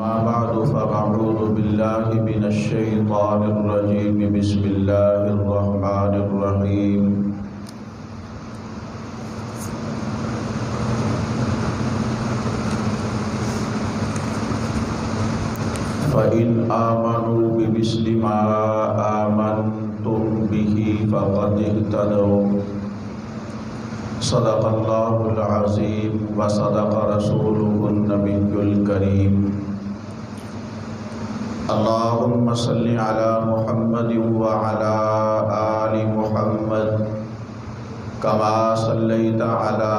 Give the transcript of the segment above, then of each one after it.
أما بعد فأعوذ بالله من الشيطان الرجيم بسم الله الرحمن الرحيم فإن آمنوا بمثل ما آمنتم به فقد اهتدوا صدق الله العظيم وصدق رسوله النبي الكريم اللهم صل على محمد وعلى آل محمد كما صليت على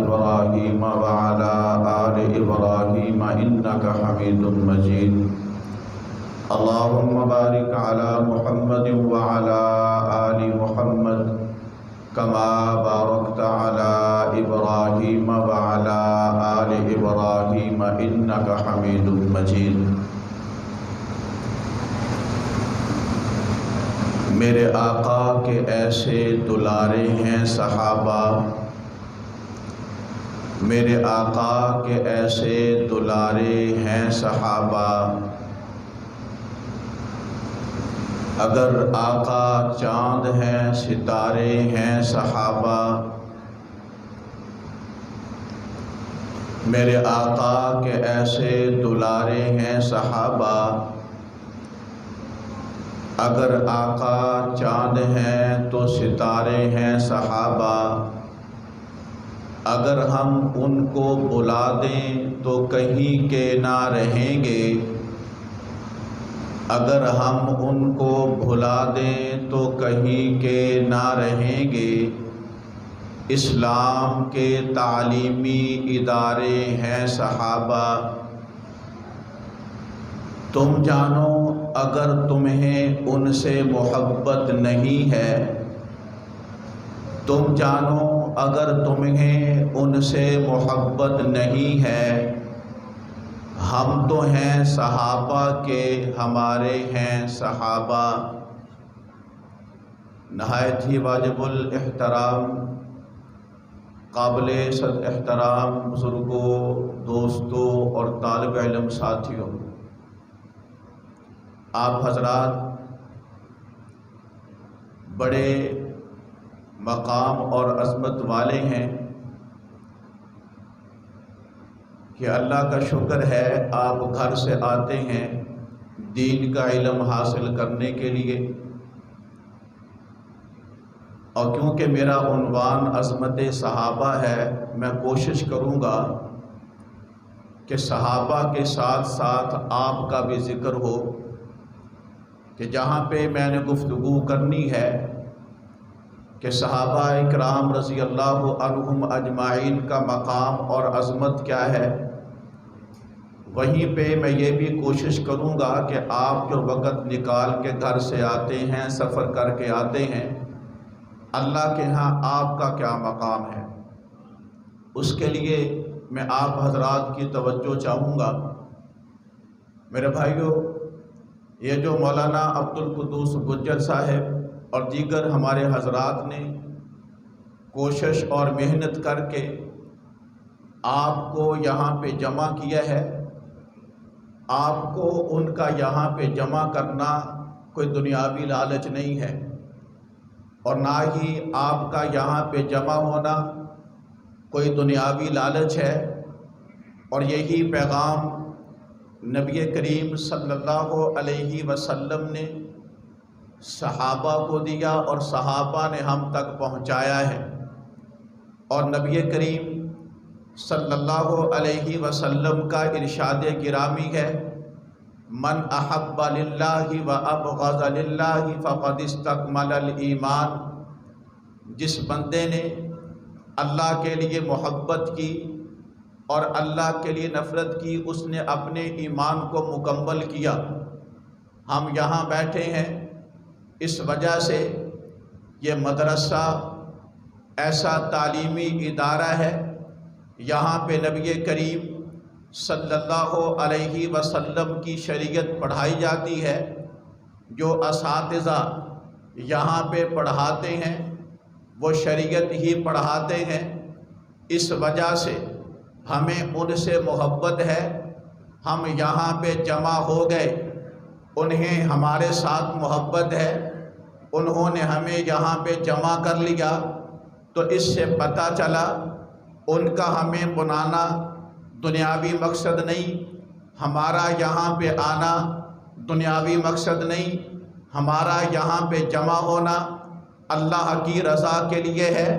إبراهيم وعلى آل إبراهيم إنك حميد مجيد اللهم بارك على محمد وعلى آل محمد كما باركت على إبراهيم وعلى آل إبراهيم إنك حميد مجيد میرے آقا کے ایسے دلارے ہیں صحابہ، میرے آقا کے ایسے دلارے ہیں صحابہ، اگر آقا چاند ہیں ستارے ہیں صحابہ، میرے آقا کے ایسے دلارے ہیں صحابہ، اگر آقا چاند ہیں تو ستارے ہیں صحابہ، اگر ہم ان کو بلا دیں تو کہیں کے نہ رہیں گے، اگر ہم ان کو بھلا دیں تو کہیں کے نہ رہیں گے، اسلام کے تعلیمی ادارے ہیں صحابہ، تم جانو اگر تمہیں ان سے محبت نہیں ہے، تم جانو اگر تمہیں ان سے محبت نہیں ہے، ہم تو ہیں صحابہ کے ہمارے ہیں صحابہ۔ نہایت ہی واجب الاحترام قابل صد احترام بزرگوں، دوستوں اور طالب علم ساتھیوں، آپ حضرات بڑے مقام اور عظمت والے ہیں کہ اللہ کا شکر ہے آپ گھر سے آتے ہیں دین کا علم حاصل کرنے کے لیے، اور کیونکہ میرا عنوان عظمت صحابہ ہے، میں کوشش کروں گا کہ صحابہ کے ساتھ ساتھ آپ کا بھی ذکر ہو، کہ جہاں پہ میں نے گفتگو کرنی ہے کہ صحابہ اکرام رضی اللہ عنہم اجمعین کا مقام اور عظمت کیا ہے، وہیں پہ میں یہ بھی کوشش کروں گا کہ آپ جو وقت نکال کے گھر سے آتے ہیں، سفر کر کے آتے ہیں، اللہ کے ہاں آپ کا کیا مقام ہے، اس کے لیے میں آپ حضرات کی توجہ چاہوں گا۔ میرے بھائیوں، یہ جو مولانا عبدالقدوس گجر صاحب اور دیگر ہمارے حضرات نے کوشش اور محنت کر کے آپ کو یہاں پہ جمع کیا ہے، آپ کو ان کا یہاں پہ جمع کرنا کوئی دنیاوی لالچ نہیں ہے، اور نہ ہی آپ کا یہاں پہ جمع ہونا کوئی دنیاوی لالچ ہے، اور یہی پیغام نبی کریم صلی اللہ علیہ وسلم نے صحابہ کو دیا اور صحابہ نے ہم تک پہنچایا ہے، اور نبی کریم صلی اللہ علیہ وسلم کا ارشاد گرامی ہے، من احب للہ و ابغض للہ فقد استکمل الایمان، جس بندے نے اللہ کے لیے محبت کی اور اللہ کے لیے نفرت کی، اس نے اپنے ایمان کو مکمل کیا۔ ہم یہاں بیٹھے ہیں اس وجہ سے، یہ مدرسہ ایسا تعلیمی ادارہ ہے، یہاں پہ نبی کریم صلی اللہ علیہ وسلم کی شریعت پڑھائی جاتی ہے، جو اساتذہ یہاں پہ پڑھاتے ہیں وہ شریعت ہی پڑھاتے ہیں، اس وجہ سے ہمیں ان سے محبت ہے ہم یہاں پہ جمع ہو گئے، انہیں ہمارے ساتھ محبت ہے، انہوں نے ہمیں یہاں پہ جمع کر لیا، تو اس سے پتہ چلا ان کا ہمیں بلانا دنیاوی مقصد نہیں، ہمارا یہاں پہ آنا دنیاوی مقصد نہیں، ہمارا یہاں پہ جمع ہونا اللہ کی رضا کے لیے ہے،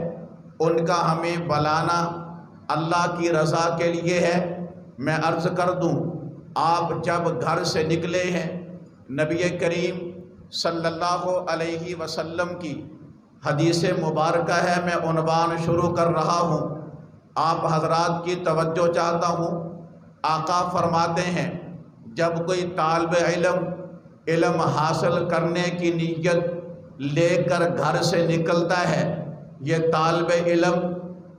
ان کا ہمیں بلانا اللہ کی رضا کے لیے ہے۔ میں عرض کر دوں، آپ جب گھر سے نکلے ہیں، نبی کریم صلی اللہ علیہ وسلم کی حدیث مبارکہ ہے، میں عنوان شروع کر رہا ہوں، آپ حضرات کی توجہ چاہتا ہوں۔ آقا فرماتے ہیں جب کوئی طالب علم حاصل کرنے کی نیت لے کر گھر سے نکلتا ہے، یہ طالب علم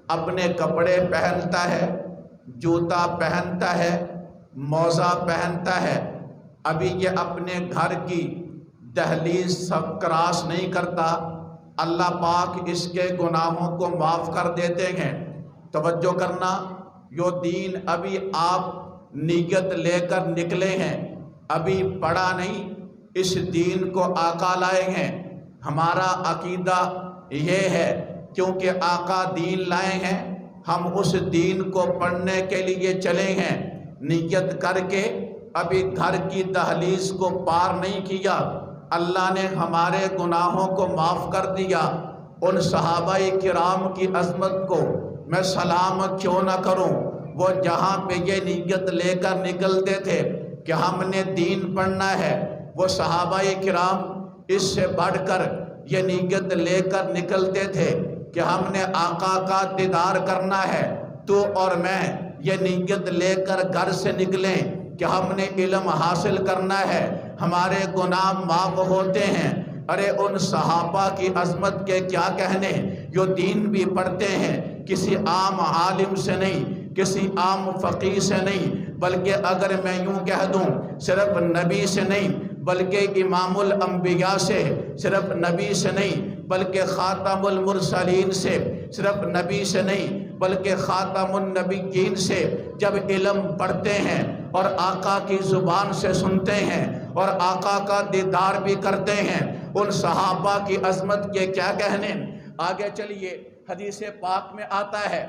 اپنے کپڑے پہنتا ہے، جوتا پہنتا ہے، موزہ پہنتا ہے، ابھی یہ اپنے گھر کی دہلیز سب کراس نہیں کرتا، اللہ پاک اس کے گناہوں کو معاف کر دیتے ہیں۔ توجہ کرنا، یہ دین ابھی آپ نیت لے کر نکلے ہیں، ابھی پڑھا نہیں، اس دین کو آقا لائے ہیں۔ ہمارا عقیدہ یہ ہے کیونکہ آقا دین لائے ہیں، ہم اس دین کو پڑھنے کے لیے چلے ہیں، نیت کر کے ابھی گھر کی دہلیز کو پار نہیں کیا، اللہ نے ہمارے گناہوں کو معاف کر دیا۔ ان صحابہ کرام کی عظمت کو میں سلام کیوں نہ کروں، وہ جہاں پہ یہ نیت لے کر نکلتے تھے کہ ہم نے دین پڑھنا ہے، وہ صحابہ کرام اس سے بڑھ کر یہ نیت لے کر نکلتے تھے کہ ہم نے آقا کا دیدار کرنا ہے۔ تو اور میں یہ نیت لے کر گھر سے نکلیں کہ ہم نے علم حاصل کرنا ہے، ہمارے گناہ معاف ہوتے ہیں۔ ارے ان صحابہ کی عظمت کے کیا کہنے، جو دین بھی پڑھتے ہیں، کسی عام عالم سے نہیں، کسی عام فقیہ سے نہیں، بلکہ اگر میں یوں کہہ دوں صرف نبی سے نہیں بلکہ امام الانبیاء سے، صرف نبی سے نہیں بلکہ خاتم المرسلین سے، صرف نبی سے نہیں بلکہ خاتم النبیین سے جب علم پڑھتے ہیں اور آقا کی زبان سے سنتے ہیں اور آقا کا دیدار بھی کرتے ہیں، ان صحابہ کی عظمت کے کیا کہنے۔ آگے چلیے، حدیث پاک میں آتا ہے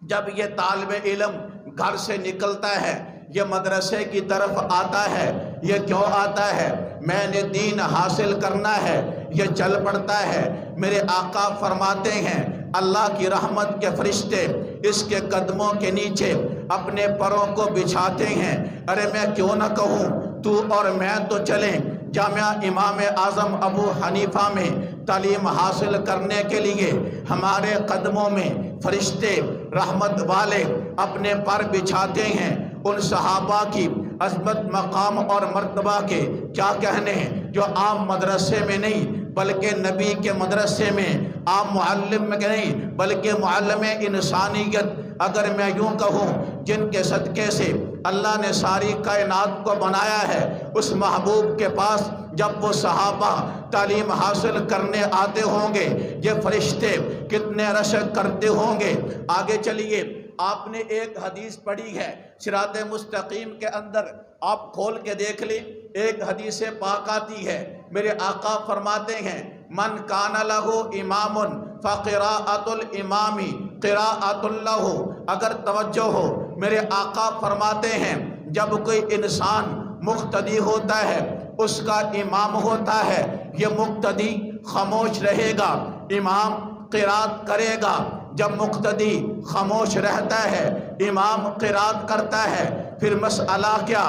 جب یہ طالب علم گھر سے نکلتا ہے، یہ مدرسے کی طرف آتا ہے، یہ کیوں آتا ہے؟ میں نے دین حاصل کرنا ہے، یہ چل پڑتا ہے۔ میرے آقا فرماتے ہیں اللہ کی رحمت کے فرشتے اس کے قدموں کے نیچے اپنے پروں کو بچھاتے ہیں۔ ارے میں کیوں نہ کہوں، تو اور میں تو چلیں جامعہ امام اعظم ابو حنیفہ میں تعلیم حاصل کرنے کے لیے، ہمارے قدموں میں فرشتے رحمت والے اپنے پر بچھاتے ہیں۔ ان صحابہ کی عظمت، مقام اور مرتبہ کے کیا کہنے، جو عام مدرسے میں نہیں بلکہ نبی کے مدرسے میں، عام معلم میں نہیں بلکہ معلم انسانیت، اگر میں یوں کہوں جن کے صدقے سے اللہ نے ساری کائنات کو بنایا ہے، اس محبوب کے پاس جب وہ صحابہ تعلیم حاصل کرنے آتے ہوں گے، یہ فرشتے کتنے رشک کرتے ہوں گے۔ آگے چلیے، آپ نے ایک حدیث پڑھی ہے صراط مستقیم کے اندر، آپ کھول کے دیکھ لیں، ایک حدیث پاک آتی ہے، میرے آقا فرماتے ہیں من کان لہ امام فقراءۃ الامام قراءۃ لہ۔ اگر توجہ ہو، میرے آقا فرماتے ہیں جب کوئی انسان مقتدی ہوتا ہے، اس کا امام ہوتا ہے، یہ مقتدی خاموش رہے گا، امام قرات کرے گا۔ جب مقتدی خاموش رہتا ہے، امام قرات کرتا ہے، پھر مسئلہ کیا؟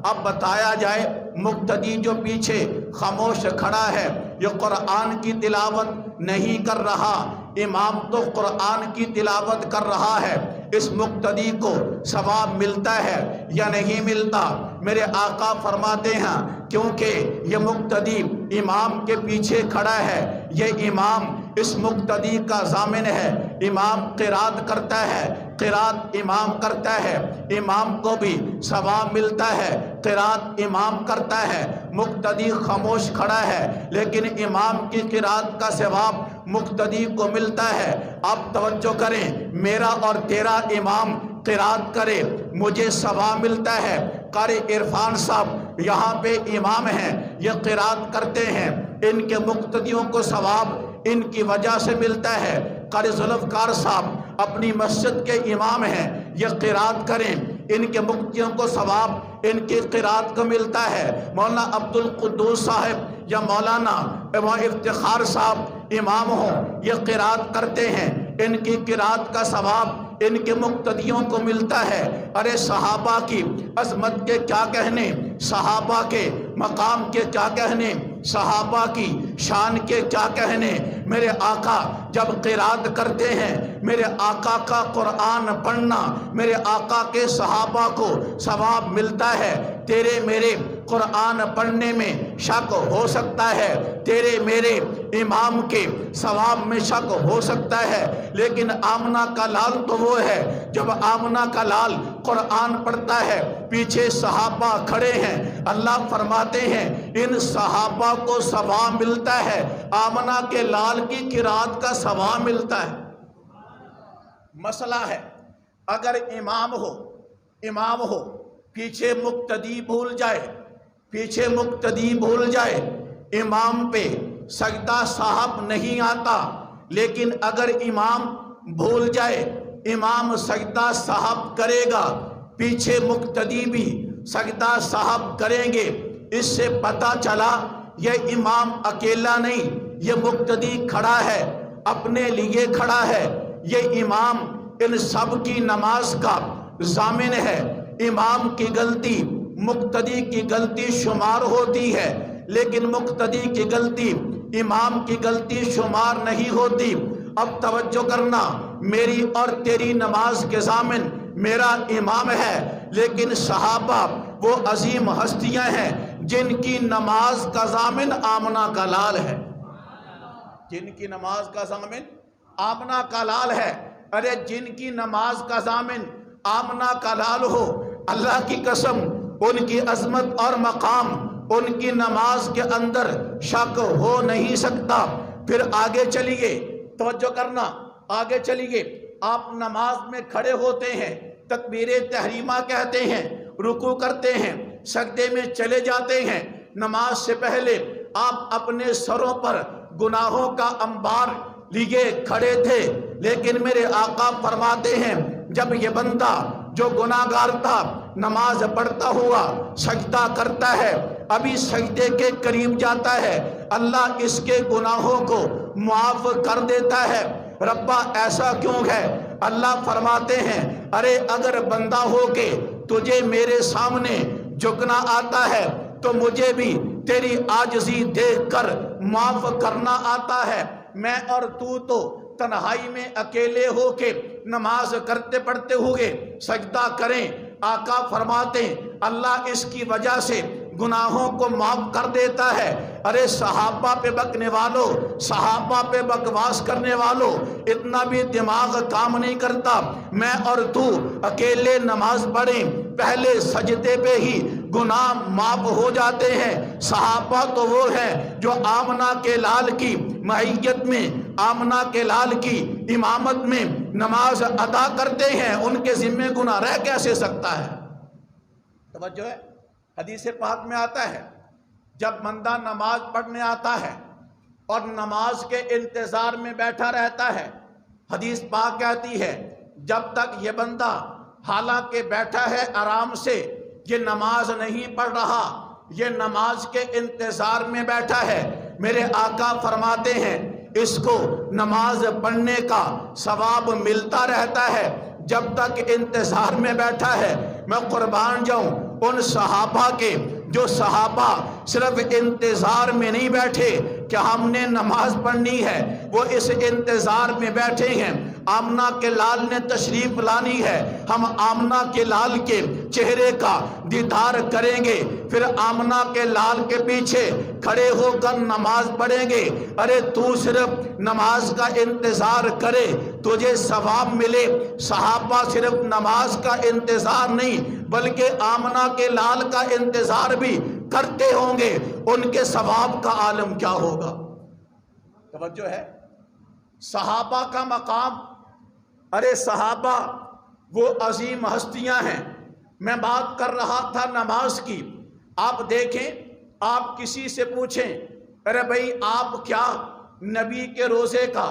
اب بتایا جائے، مقتدی جو پیچھے خاموش کھڑا ہے، یہ قرآن کی تلاوت نہیں کر رہا، امام تو قرآن کی تلاوت کر رہا ہے، اس مقتدی کو ثواب ملتا ہے یا نہیں ملتا؟ میرے آقا فرماتے ہیں کیونکہ یہ مقتدی امام کے پیچھے کھڑا ہے، یہ امام اس مقتدی کا ضامن ہے، امام قرات کرتا ہے، قرات امام کرتا ہے، امام کو بھی ثواب ملتا ہے، قرات امام کرتا ہے، مقتدی خاموش کھڑا ہے لیکن امام کی قرات کا ثواب مقتدی کو ملتا ہے۔ آپ توجہ کریں، میرا اور تیرا امام قرات کرے، مجھے ثواب ملتا ہے، قاری عرفان صاحب یہاں پہ امام ہیں، یہ قرات کرتے ہیں، ان کے مقتدیوں کو ثواب ان کی وجہ سے ملتا ہے۔ قاری ذوالفقار صاحب اپنی مسجد کے امام ہیں، یہ قرات کریں، ان کے مقتدیوں کو ثواب ان کی قرات کو ملتا ہے۔ مولانا عبد القدوس صاحب یا مولانا افتخار صاحب امام ہوں، یہ قرات کرتے ہیں، ان کی قرات کا ثواب ان کے مقتدیوں کو ملتا ہے۔ ارے صحابہ کی عظمت کے کیا کہنے، صحابہ کے مقام کے کیا کہنے، صحابہ کی شان کے کیا کہنے۔ میرے آقا جب قرات کرتے ہیں، میرے آقا کا قرآن پڑھنا، میرے آقا کے صحابہ کو ثواب ملتا ہے۔ تیرے میرے قرآن پڑھنے میں شک ہو سکتا ہے، تیرے میرے امام کے ثواب میں شک ہو سکتا ہے، لیکن آمنہ کا لال تو وہ ہے، جب آمنہ کا لال قرآن پڑھتا ہے، پیچھے صحابہ کھڑے ہیں، اللہ فرماتے ہیں ان صحابہ کو ثواب ملتا ہے، آمنہ کے لال کی قرات کا ثواب ملتا ہے۔ مسئلہ ہے اگر امام ہو پیچھے مقتدی بھول جائے، امام پہ سجدہ صاحب نہیں آتا، لیکن اگر امام بھول جائے، امام سجدہ صاحب کرے گا، پیچھے مقتدی بھی سجدہ صاحب کریں گے، اس سے پتہ چلا یہ امام اکیلا نہیں، یہ مقتدی کھڑا ہے، اپنے لیے کھڑا ہے، یہ امام ان سب کی نماز کا ضامن ہے۔ امام کی غلطی مقتدی کی غلطی شمار ہوتی ہے، لیکن مقتدی کی غلطی امام کی غلطی شمار نہیں ہوتی۔ اب توجہ کرنا، میری اور تیری نماز کے ضامن میرا امام ہے، لیکن صحابہ وہ عظیم ہستیاں ہیں جن کی نماز کا ضامن آمنہ کا لال ہے، جن کی نماز کا ضامن آمنہ کا لال ہے۔ ارے جن کی نماز کا ضامن آمنہ کا لال ہو، اللہ کی قسم ان کی عظمت اور مقام ان کی نماز کے اندر شک ہو نہیں سکتا۔ پھر آگے چلیے، توجہ کرنا، آگے چلیے، آپ نماز میں کھڑے ہوتے ہیں، تکبیر تحریمہ کہتے ہیں، رکوع کرتے ہیں، سجدے میں چلے جاتے ہیں۔ نماز سے پہلے آپ اپنے سروں پر گناہوں کا انبار لیے کھڑے تھے، لیکن میرے آقا فرماتے ہیں جب یہ بندہ جو گناہگار تھا نماز پڑھتا ہوا سجدہ کرتا ہے، ابھی سجدے کے قریب جاتا ہے، اللہ اس کے گناہوں کو معاف کر دیتا ہے۔ ربا ایسا کیوں ہے؟ اللہ فرماتے ہیں ارے اگر بندہ ہو کے تجھے میرے سامنے جھکنا آتا ہے تو مجھے بھی تیری عاجزی دیکھ کر معاف کرنا آتا ہے۔ میں اور تو تنہائی میں اکیلے ہو کے نماز کرتے پڑھتے ہوئے سجدہ کریں، آقا فرماتے ہیں اللہ اس کی وجہ سے گناہوں کو معاف کر دیتا ہے۔ ارے صحابہ پہ بکنے والوں، صحابہ پہ بکواس کرنے والوں، اتنا بھی دماغ کام نہیں کرتا۔ میں اور تو اکیلے نماز پڑھیں، پہلے سجدے پہ ہی گناہ معاف ہو جاتے ہیں۔ صحابہ تو وہ ہیں جو آمنہ کے لال کی معیت میں، آمنہ کے لال کی امامت میں نماز ادا کرتے ہیں، ان کے ذمہ گناہ رہ کیسے سکتا ہے؟ توجہ ہے، حدیث پاک میں آتا ہے جب بندہ نماز پڑھنے آتا ہے اور نماز کے انتظار میں بیٹھا رہتا ہے، حدیث پاک کہتی ہے جب تک یہ بندہ حالانکہ بیٹھا ہے آرام سے، یہ نماز نہیں پڑھ رہا، یہ نماز کے انتظار میں بیٹھا ہے، میرے آقا فرماتے ہیں اس کو نماز پڑھنے کا ثواب ملتا رہتا ہے جب تک انتظار میں بیٹھا ہے۔ میں قربان جاؤں ان صحابہ کے جو صحابہ صرف انتظار میں نہیں بیٹھے کہ ہم نے نماز پڑھنی ہے، وہ اس انتظار میں بیٹھے ہیں آمنہ کے لال نے تشریف لانی ہے، ہم آمنہ کے لال کے چہرے کا دیدار کریں گے، پھر آمنہ کے لال کے پیچھے کھڑے ہو کر نماز پڑھیں گے۔ ارے تو صرف نماز کا انتظار کرے تجھے ثواب ملے، صحابہ صرف نماز کا انتظار نہیں بلکہ آمنہ کے لال کا انتظار بھی کرتے ہوں گے، ان کے ثواب کا عالم کیا ہوگا؟ توجہ ہے، صحابہ کا مقام، ارے صحابہ وہ عظیم ہستیاں ہیں میں بات کر رہا تھا نماز کی۔ آپ دیکھیں، آپ کسی سے پوچھیں، ارے بھائی آپ کیا نبی کے روزے کا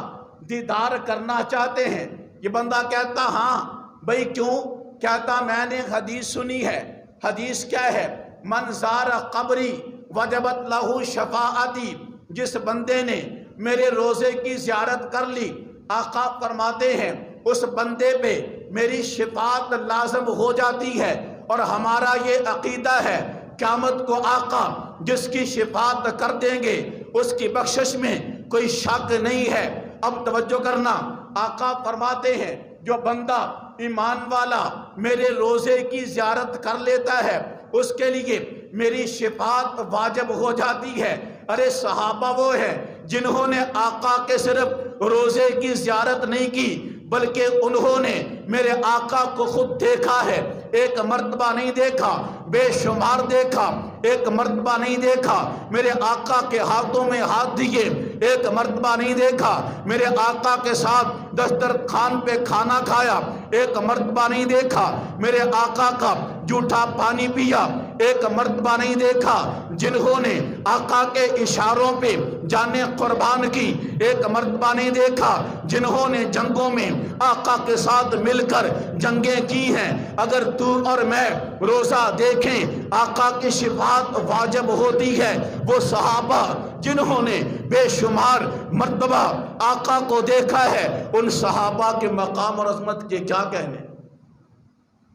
دیدار کرنا چاہتے ہیں؟ یہ بندہ کہتا ہاں بھائی کیوں؟ کہتا میں نے حدیث سنی ہے۔ حدیث کیا ہے؟ من زار قبری وجبت لہو شفاعتی، جس بندے نے میرے روزے کی زیارت کر لی، آقا فرماتے ہیں اس بندے پہ میری شفاعت لازم ہو جاتی ہے۔ اور ہمارا یہ عقیدہ ہے قیامت کو آقا جس کی شفاعت کر دیں گے اس کی بخشش میں کوئی شک نہیں ہے۔ اب توجہ کرنا، آقا فرماتے ہیں جو بندہ ایمان والا میرے روزے کی زیارت کر لیتا ہے اس کے لیے میری شفاعت واجب ہو جاتی ہے۔ ارے صحابہ وہ ہیں جنہوں نے آقا کے صرف روزے کی زیارت نہیں کی بلکہ انہوں نے میرے آقا کو خود دیکھا ہے۔ ایک مرتبہ نہیں دیکھا، بے شمار دیکھا۔ ایک مرتبہ نہیں دیکھا میرے آقا کے ہاتھوں میں ہاتھ دیے، ایک مرتبہ نہیں دیکھا میرے آقا کے ساتھ دسترخوان پہ کھانا کھایا، ایک مرتبہ نہیں دیکھا میرے آقا کا جھوٹا پانی پیا، ایک مرتبہ نہیں دیکھا جنہوں نے آقا کے اشاروں پہ جانیں قربان کی، ایک مرتبہ نہیں دیکھا جنہوں نے جنگوں میں آقا کے ساتھ مل کر جنگیں کی ہیں۔ اگر تو اور میں روزہ دیکھیں آقا کی شفاعت واجب ہوتی ہے۔ وہ صحابہ جنہوں نے بے شمار مرتبہ آقا کو دیکھا ہے، ان صحابہ کے مقام اور عظمت کے کیا کہنے۔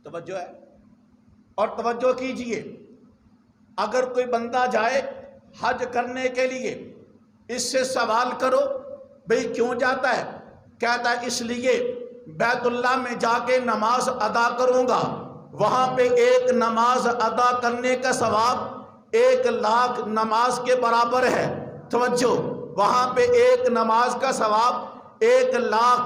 توجہ ہے؟ اور توجہ کیجئے، اگر کوئی بندہ جائے حج کرنے کے لیے، اس سے سوال کرو بھئی کیوں جاتا ہے؟ کہتا ہے اس لیے بیت اللہ میں جا کے نماز ادا کروں گا، وہاں پہ ایک نماز ادا کرنے کا ثواب 1,00,000 نماز کے برابر ہے۔ توجہ، وہاں پہ ایک نماز کا ثواب 1,00,000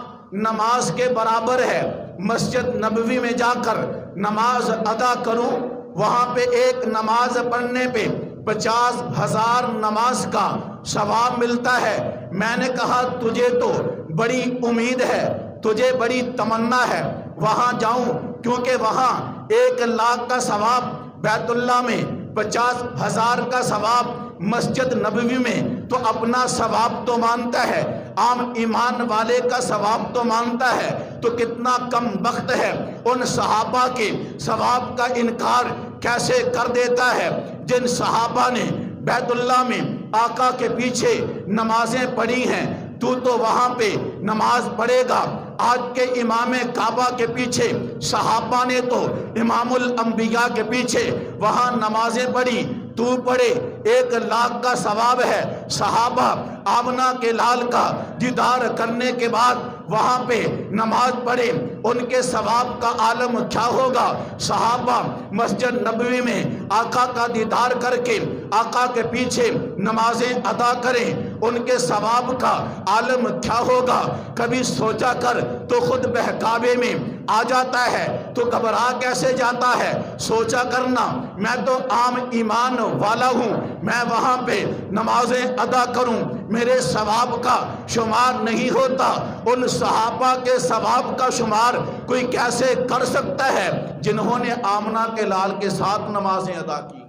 نماز کے برابر ہے۔ مسجد نبوی میں جا کر نماز ادا کروں، وہاں پہ ایک نماز پڑھنے پہ 50,000 نماز کا ثواب ملتا ہے۔ میں نے کہا تجھے تو بڑی امید ہے، تجھے بڑی تمنا ہے وہاں جاؤں، کیونکہ وہاں 1,00,000 کا ثواب بیت اللہ میں، 50,000 کا ثواب مسجد نبوی میں، تو اپنا ثواب تو مانتا ہے، عام ایمان والے کا ثواب تو مانتا ہے، تو کتنا کم بخت ہے ان صحابہ کے ثواب کا انکار کیسے کر دیتا ہے جن صحابہ نے بیت اللہ میں آقا کے پیچھے نمازیں پڑھی ہیں۔ تو وہاں پہ نماز پڑھے گا۔ آج کے امام کعبہ کے پیچھے صحابہ نے تو امام الانبیاء کے پیچھے وہاں نمازیں پڑھی، تو پڑھے 1,00,000 کا ثواب ہے۔ صحابہ آمنہ کے لال کا دیدار کرنے کے بعد وہاں پہ نماز پڑھے، ان کے ثواب کا عالم کیا ہوگا۔ صحابہ مسجد نبوی میں آقا کا دیدار کر کے آقا کے پیچھے نمازیں ادا کریں، ان کے ثواب کا عالم کیا ہوگا۔ کبھی سوچا کر تو خود بہکاوے میں آ جاتا ہے تو گھبرا کیسے جاتا ہے۔ سوچا کرنا، میں تو عام ایمان والا ہوں، میں وہاں پہ نمازیں ادا کروں، میرے ثواب کا شمار نہیں ہوتا۔ ان صحابہ کے ثواب کا شمار کوئی کیسے کر سکتا ہے جنہوں نے آمنہ کے لال کے ساتھ نمازیں ادا کی۔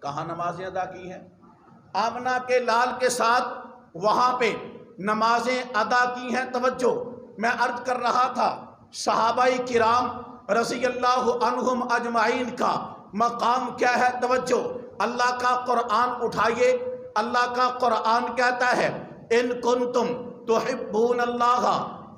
کہاں نمازیں ادا کی ہیں؟ آمنہ کے لال کے ساتھ وہاں پہ نمازیں ادا کی ہیں۔ توجہ، میں عرض کر رہا تھا صحابہ کرام رضی اللہ عنہم اجمعین کا مقام کیا ہے۔ توجہ، اللہ کا قرآن اٹھائیے، اللہ کا قرآن کہتا ہے ان کنتم تحبون اللہ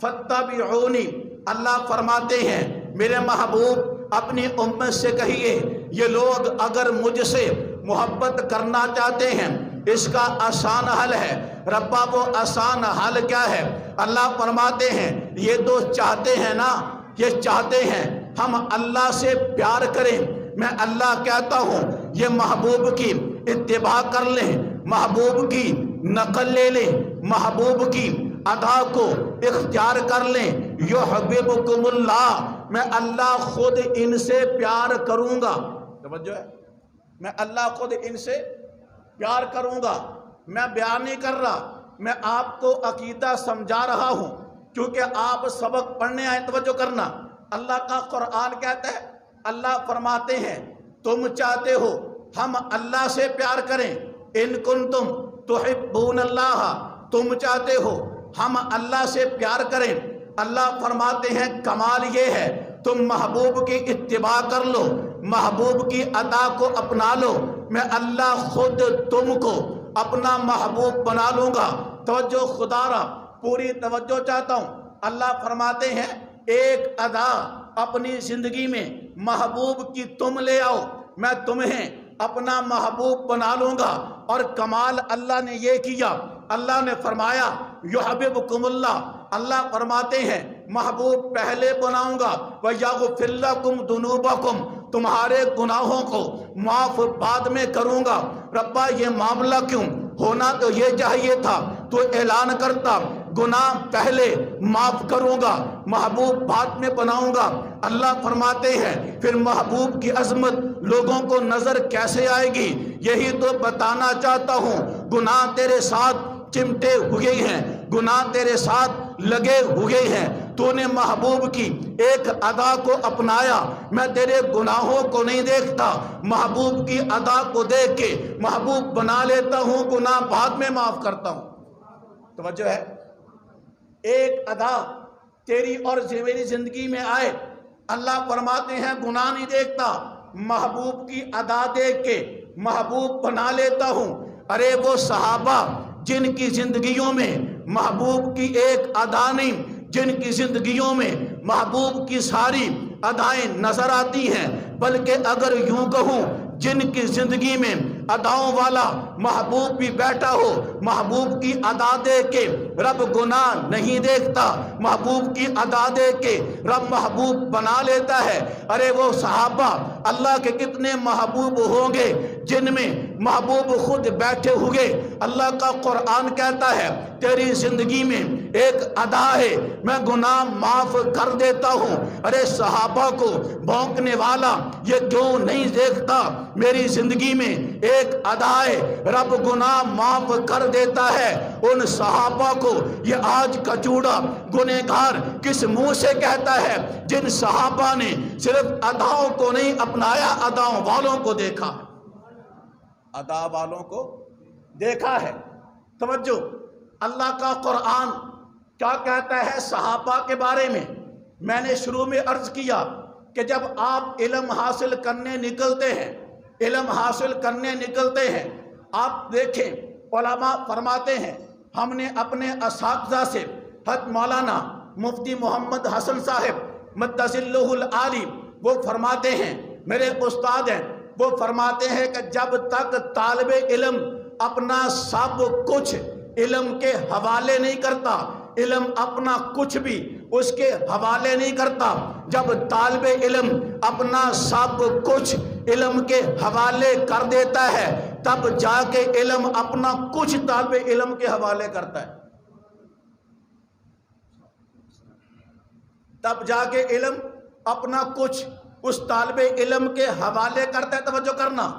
فاتبعونی۔ اللہ فرماتے ہیں میرے محبوب اپنی امت سے کہیے یہ لوگ اگر مجھ سے محبت کرنا چاہتے ہیں اس کا آسان حل ہے۔ ربا وہ آسان حل کیا ہے؟ اللہ فرماتے ہیں یہ تو چاہتے ہیں نا، یہ چاہتے ہیں ہم اللہ سے پیار کریں۔ میں اللہ کہتا ہوں یہ محبوب کی اتباع کر لیں، محبوب کی نقل لے لیں، محبوب کی ادا کو اختیار کر لیں۔ یحببکم اللہ، میں اللہ خود ان سے پیار کروں گا۔ توجہ ہے، میں اللہ خود ان سے پیار کروں گا۔ میں بیان نہیں کر رہا، میں آپ کو عقیدہ سمجھا رہا ہوں کیونکہ آپ سبق پڑھنے آئے۔ توجہ کرنا، اللہ کا قرآن کہتا ہے اللہ فرماتے ہیں تم چاہتے ہو ہم اللہ سے پیار کریں، ان کنتم تحبون اللہ، تم چاہتے ہو ہم اللہ سے پیار کریں، اللہ فرماتے ہیں کمال یہ ہے تم محبوب کی اتباع کر لو، محبوب کی ادا کو اپنا لو، میں اللہ خود تم کو اپنا محبوب بنا لوں گا۔ توجہ خدا را، پوری توجہ چاہتا ہوں۔ اللہ فرماتے ہیں ایک ادا اپنی زندگی میں محبوب کی تم لے آؤ، میں تمہیں اپنا محبوب بنا لوں گا۔ اور کمال اللہ نے یہ کیا، اللہ نے فرمایا یحببکم اللہ، اللہ فرماتے ہیں محبوب پہلے بناؤں گا، وَیَغْفِرْ لَكُمْ ذُنُوبَكُمْ، تمہارے گناہوں کو معاف بعد میں کروں گا۔ ربا یہ معاملہ کیوں؟ ہونا تو یہ چاہیے تھا تو اعلان کرتا گناہ پہلے معاف کروں گا، محبوب بعد میں بناؤں گا۔ اللہ فرماتے ہیں پھر محبوب کی عظمت لوگوں کو نظر کیسے آئے گی؟ یہی تو بتانا چاہتا ہوں، گناہ تیرے ساتھ چمٹے ہوئے ہیں، گناہ تیرے ساتھ لگے ہوئے ہیں، تو نے محبوب کی ایک ادا کو اپنایا، میں تیرے گناہوں کو نہیں دیکھتا، محبوب کی ادا کو دیکھ کے محبوب بنا لیتا ہوں، گناہ بعد میں معاف کرتا ہوں۔ توجہ ہے، ایک ادا تیری اور میری زندگی میں آئے، اللہ فرماتے ہیں گناہ نہیں دیکھتا، محبوب کی ادا دیکھ کے محبوب بنا لیتا ہوں۔ ارے وہ صحابہ جن کی زندگیوں میں محبوب کی ایک ادا نہیں، جن کی زندگیوں میں محبوب کی ساری ادائیں نظر آتی ہیں، بلکہ اگر یوں کہوں جن کی زندگی میں اداؤں والا محبوب بھی بیٹھا ہو، محبوب کی ادا دیکھ کے رب گناہ نہیں دیکھتا، محبوب کی ادا دیکھ کے رب محبوب بنا لیتا ہے۔ ارے وہ صحابہ اللہ کے کتنے محبوب ہوں گے جن میں محبوب خود بیٹھے ہوئے۔ اللہ کا قرآن کہتا ہے تیری زندگی میں ایک ادا ہے، میں گناہ معاف کر دیتا ہوں۔ ارے صحابہ کو بھونکنے والا یہ کیوں نہیں دیکھتا میری زندگی میں ایک ادا ہے، رب گناہ معاف کر دیتا ہے۔ ان صحابہ کو یہ آج کا چوڑا گنہگار کس منہ سے کہتا ہے جن صحابہ نے صرف اداؤں کو نہیں اپنایا، اداؤں والوں کو دیکھا، ادا والوں کو دیکھا ہے۔ توجہ، اللہ کا قرآن کیا کہتا ہے صحابہ کے بارے میں؟ میں نے شروع میں عرض کیا کہ جب آپ علم حاصل کرنے نکلتے ہیں، علم حاصل کرنے نکلتے ہیں، آپ دیکھیں علماء فرماتے ہیں، ہم نے اپنے اساتذہ سے حضرت مولانا مفتی محمد حسن صاحب مدثلہ العالی، وہ فرماتے ہیں، میرے استاد ہیں، وہ فرماتے ہیں کہ جب تک طالب علم اپنا سب کچھ علم کے حوالے نہیں کرتا، علم اپنا کچھ بھی اس کے حوالے نہیں کرتا، جب طالب علم اپنا سب کچھ علم کے حوالے کر دیتا ہے تب جا کے علم اپنا کچھ طالب علم کے حوالے کرتا ہے، تب جا کے علم اپنا کچھ اس طالب علم کے حوالے کرتا ہے۔ توجہ کرنا،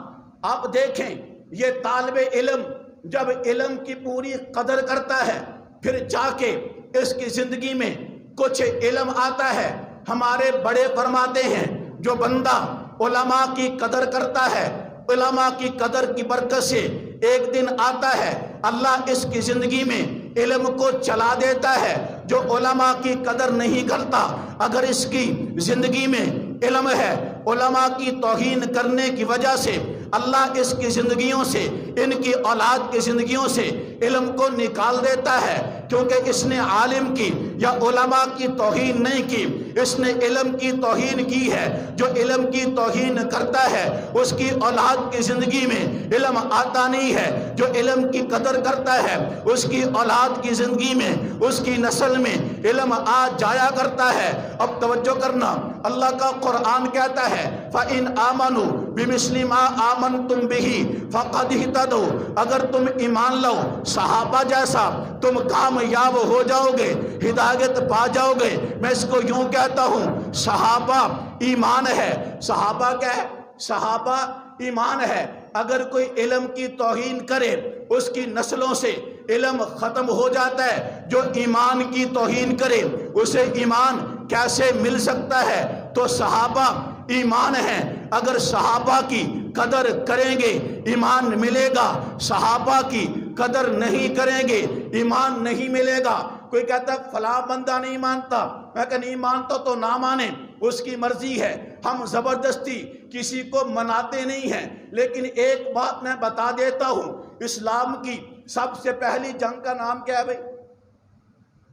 آپ دیکھیں یہ طالب علم جب علم کی پوری قدر کرتا ہے پھر جا کے اس کی زندگی میں کچھ علم آتا ہے۔ ہمارے بڑے فرماتے ہیں جو بندہ علماء کی قدر کرتا ہے، علماء کی قدر کی برکت سے ایک دن آتا ہے اللہ اس کی زندگی میں علم کو چلا دیتا ہے۔ جو علماء کی قدر نہیں کرتا، اگر اس کی زندگی میں علم ہے، علماء کی توہین کرنے کی وجہ سے اللہ اس کی زندگیوں سے، ان کی اولاد کی زندگیوں سے علم کو نکال دیتا ہے، کیونکہ اس نے عالم کی یا علماء کی توہین نہیں کی، اس نے علم کی توہین کی ہے۔ جو علم کی توہین کرتا ہے اس کی اولاد کی زندگی میں علم آتا نہیں ہے، جو علم کی قدر کرتا ہے اس کی اولاد کی زندگی میں، اس کی نسل میں علم آ جایا کرتا ہے۔ اب توجہ کرنا، اللہ کا قرآن کہتا ہے فَإِنْ آمَنُوا بِمِثْلِ مَا آمَنْتُمْ بِهِ فَقَدْ اهْتَدَوْا، اگر تم ایمان لاؤ صحابہ جیسا تم کامیاب ہو جاؤ گے، ہدایت پا جاؤ گے۔ میں اس کو یوں کہتا ہوں صحابہ ایمان ہے۔ صحابہ کیا ہے؟ صحابہ ایمان ہے۔ اگر کوئی علم کی توہین کرے اس کی نسلوں سے علم ختم ہو جاتا ہے، جو ایمان کی توہین کرے اسے ایمان کیسے مل سکتا ہے؟ تو صحابہ ایمان ہے۔ اگر صحابہ کی قدر کریں گے ایمان ملے گا، صحابہ کی قدر نہیں کریں گے ایمان نہیں ملے گا۔ کوئی کہتا ہے فلاں بندہ نہیں مانتا، میں کہ نہیں مانتا تو نہ مانے، اس کی مرضی ہے، ہم زبردستی کسی کو مناتے نہیں ہیں۔ لیکن ایک بات میں بتا دیتا ہوں، اسلام کی سب سے پہلی جنگ کا نام کیا ہے بھائی؟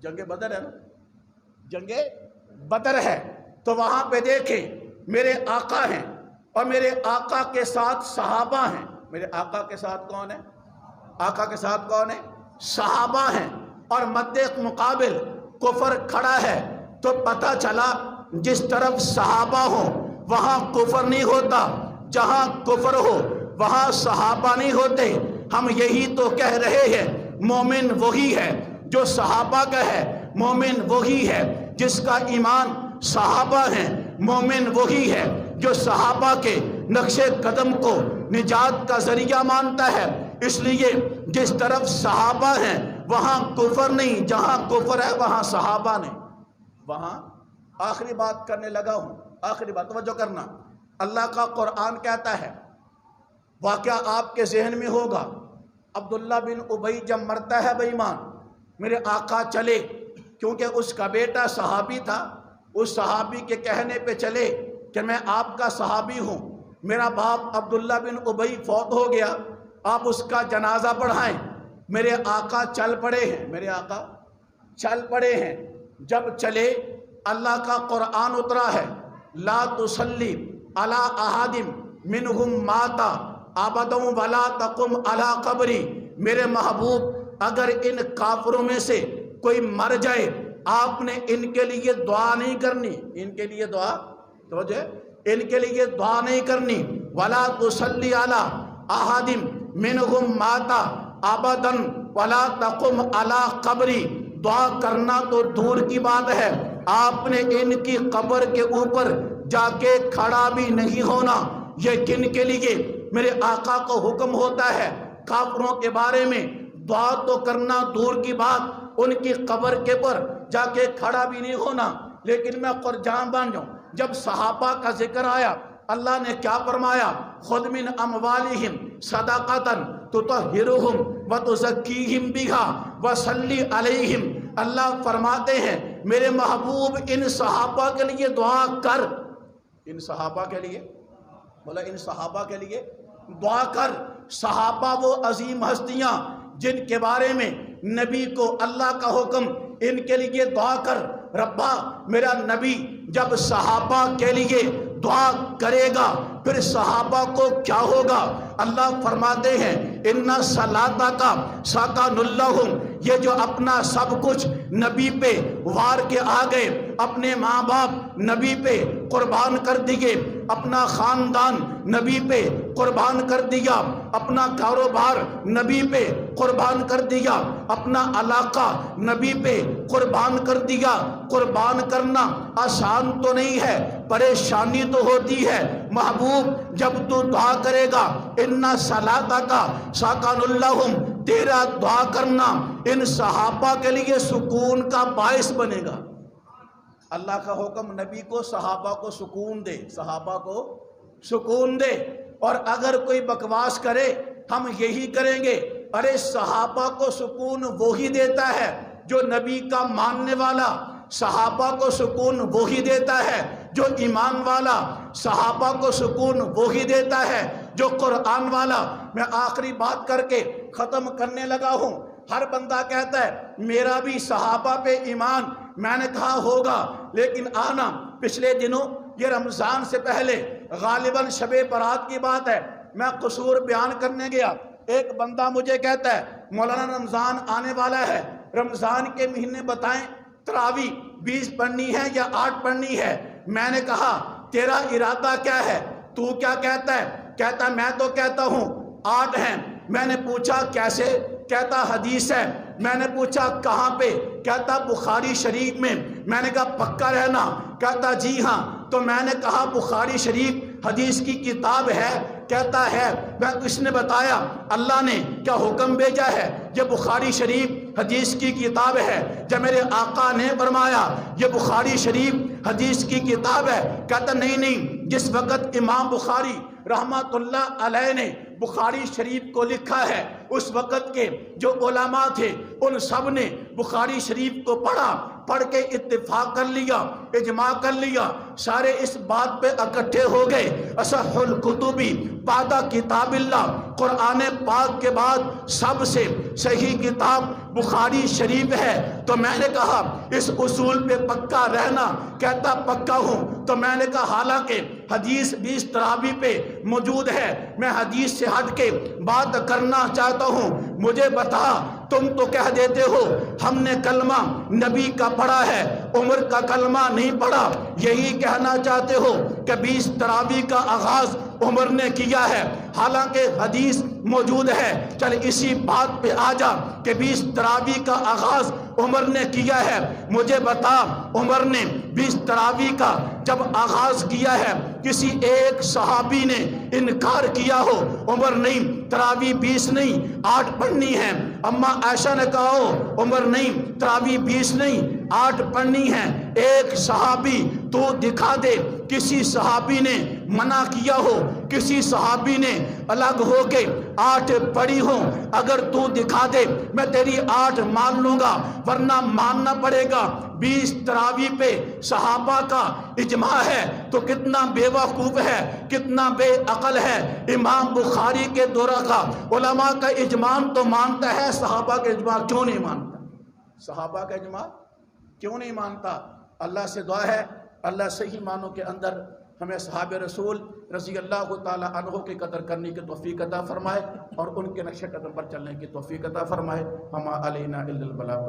جنگ بدر ہے نا، جنگ بدر ہے۔ تو وہاں پہ دیکھیں میرے آقا ہیں اور میرے آقا کے ساتھ صحابہ ہیں۔ میرے آقا کے ساتھ کون ہے؟ آقا کے ساتھ کون ہے؟ صحابہ ہیں۔ اور مد مقابل کفر کھڑا ہے، تو پتہ چلا جس طرف صحابہ ہوں وہاں کفر نہیں ہوتا، جہاں کفر ہو وہاں صحابہ نہیں ہوتے۔ ہم یہی تو کہہ رہے ہیں، مومن وہی ہے جو صحابہ کا ہے، مومن وہی ہے جس کا ایمان صحابہ ہیں، مومن وہی ہے جو صحابہ کے نقش قدم کو نجات کا ذریعہ مانتا ہے۔ اس لیے جس طرف صحابہ ہیں وہاں کفر نہیں، جہاں کفر ہے وہاں صحابہ نہیں۔ وہاں آخری بات کرنے لگا ہوں، آخری بات توجہ کرنا۔ اللہ کا قرآن کہتا ہے، واقعہ آپ کے ذہن میں ہوگا، عبداللہ بن ابی جب مرتا ہے بے ایمان، میرے آقا چلے، کیونکہ اس کا بیٹا صحابی تھا، اس صحابی کے کہنے پہ چلے کہ میں آپ کا صحابی ہوں، میرا باپ عبداللہ بن ابی فوت ہو گیا، آپ اس کا جنازہ پڑھائیں۔ میرے آقا چل پڑے ہیں، میرے آقا چل پڑے ہیں۔ جب چلے اللہ کا قرآن اترا ہے، لا تصلی علی احد منہم مات ابدا ولا تقم علی قبری۔ میرے محبوب اگر ان کافروں میں سے کوئی مر جائے آپ نے ان کے لیے دعا نہیں کرنی، ان کے لیے دعا توجہ، ان کے لیے دعا نہیں کرنی۔ ولا تصلی علی احد منہم مات ابدا ولا تقم علی قبری۔ دعا کرنا تو دور کی بات ہے، آپ نے ان کی قبر کے اوپر جا کے کھڑا بھی نہیں ہونا۔ یہ کن کے لیے میرے آقا کو حکم ہوتا ہے؟ کافروں کے بارے میں دعا تو کرنا دور کی بات، ان کی قبر کے پر جا کے کھڑا بھی نہیں ہونا۔ لیکن میں قرآن بن جاؤں، جب صحابہ کا ذکر آیا اللہ نے کیا فرمایا؟ خذ من اموالہم صدقۃ تطہرہم وتزکیہم بہا وصلی علیہم۔ اللہ فرماتے ہیں میرے محبوب ان صحابہ کے لیے دعا کر، ان صحابہ کے لیے، بولا ان صحابہ کے لیے دعا کر۔ صحابہ وہ عظیم ہستیاں جن کے بارے میں نبی کو اللہ کا حکم ان کے لیے دعا کر۔ ربا میرا نبی جب صحابہ کے لیے دعا کرے گا پھر صحابہ کو کیا ہوگا؟ اللہ فرماتے ہیں ان صلاتک سکن لہم، یہ جو اپنا سب کچھ نبی پہ وار کے آ گئے، اپنے ماں باپ نبی پہ قربان کر دیے، اپنا خاندان نبی پہ قربان کر دیا، اپنا کاروبار نبی پہ قربان کر دیا، اپنا علاقہ نبی پہ قربان کر دیا۔ قربان کرنا آسان تو نہیں ہے، پریشانی تو ہوتی ہے۔ محبوب جب تو دعا کرے گا ان صلاتک سکن لہم، تیرا دعا کرنا ان صحابہ کے لیے سکون کا باعث بنے گا۔ اللہ کا حکم نبی کو صحابہ کو سکون دے، صحابہ کو سکون دے۔ اور اگر کوئی بکواس کرے ہم یہی کریں گے، ارے صحابہ کو سکون وہی دیتا ہے جو نبی کا ماننے والا، صحابہ کو سکون وہی دیتا ہے جو ایمان والا، صحابہ کو سکون وہی دیتا ہے جو قرآن والا۔ میں آخری بات کر کے ختم کرنے لگا ہوں۔ ہر بندہ کہتا ہے میرا بھی صحابہ پہ ایمان، میں نے کہا ہوگا، لیکن آنا پچھلے دنوں یہ رمضان سے پہلے غالباً شب برات کی بات ہے، میں قصور بیان کرنے گیا، ایک بندہ مجھے کہتا ہے مولانا رمضان آنے والا ہے، رمضان کے مہینے بتائیں تراویح 20 پڑھنی ہے یا 8 پڑھنی ہے؟ میں نے کہا تیرا ارادہ کیا ہے؟ تو کیا کہتا ہے؟ کہتا میں تو کہتا ہوں 8 ہیں۔ میں نے پوچھا کیسے؟ کہتا حدیث ہے۔ میں نے پوچھا کہاں پہ؟ کہتا بخاری شریف میں۔ میں نے کہا پکا رہنا؟ کہتا جی ہاں۔ تو میں نے کہا بخاری شریف حدیث کی کتاب ہے؟ کہتا ہے۔ میں کس نے بتایا؟ اللہ نے کیا حکم بھیجا ہے؟ یہ بخاری شریف حدیث کی کتاب ہے۔ جب میرے آقا نے فرمایا یہ بخاری شریف حدیث کی کتاب ہے، کہتا نہیں نہیں جس وقت امام بخاری رحمۃ اللہ علیہ نے بخاری شریف کو لکھا ہے، اس وقت کے جو علماء تھے ان سب نے بخاری شریف کو پڑھ کے اتفاق کر لیا، اجماع کر لیا، سارے اس بات پہ اکٹھے ہو گئے اصح الکتبی بعد کتاب اللہ، قرآن پاک کے بعد سب سے صحیح کتاب بخاری شریف ہے۔ تو میں نے کہا اس اصول پہ پکا رہنا، کہتا پکا ہوں۔ تو میں نے کہا حالانکہ حدیث 20 تراوی پہ موجود ہے، میں حدیث سے ہٹ کے بات کرنا چاہتا ہوں، مجھے بتا، تم تو کہہ دیتے ہو ہم نے کلمہ نبی کا پڑھا ہے، عمر کا کلمہ نہیں پڑھا، یہی کہنا چاہتے ہو کہ 20 تراوی کا آغاز عمر نے کیا ہے، حالانکہ حدیث موجود ہے۔ چل اسی بات پہ آ جا کہ 20 تراوی کا آغاز عمر نے کیا ہے، مجھے بتا عمر نے 20 تراوی کا جب آغاز کیا ہے کسی ایک صحابی نے انکار کیا ہو؟ عمر نہیں، تراوی 20 نہیں 8 پڑھنی ہے۔ اما عائشہ نے کہا ہو عمر نہیں، تراوی 20 نہیں 8 پڑھنی ہے۔ ایک صحابی تو دکھا دے کسی صحابی نے منع کیا ہو، کسی صحابی نے الگ ہو کے 8 پڑھی ہو، اگر تو دکھا دے میں تیری 8 مان لوں گا، ورنہ ماننا پڑے گا 20 تراوی پہ صحابہ کا اجماع ہے۔ تو کتنا بے وقوف ہے، کتنا بے عقل ہے۔ امام بخاری کے دورہ کا علماء کا اجماع تو مانتا ہے، صحابہ کا اجماع کیوں نہیں مانتا؟ صحابہ کا اجماع کیوں نہیں مانتا؟ اللہ سے دعا ہے اللہ صحیح معنوں کے اندر ہمیں صحابہ رسول رضی اللہ تعالیٰ عنہ کی قدر کرنے کی توفیق عطا فرمائے اور ان کے نقش قدم پر چلنے کی توفیق عطا فرمائے۔ وما علینا الا البلاغ۔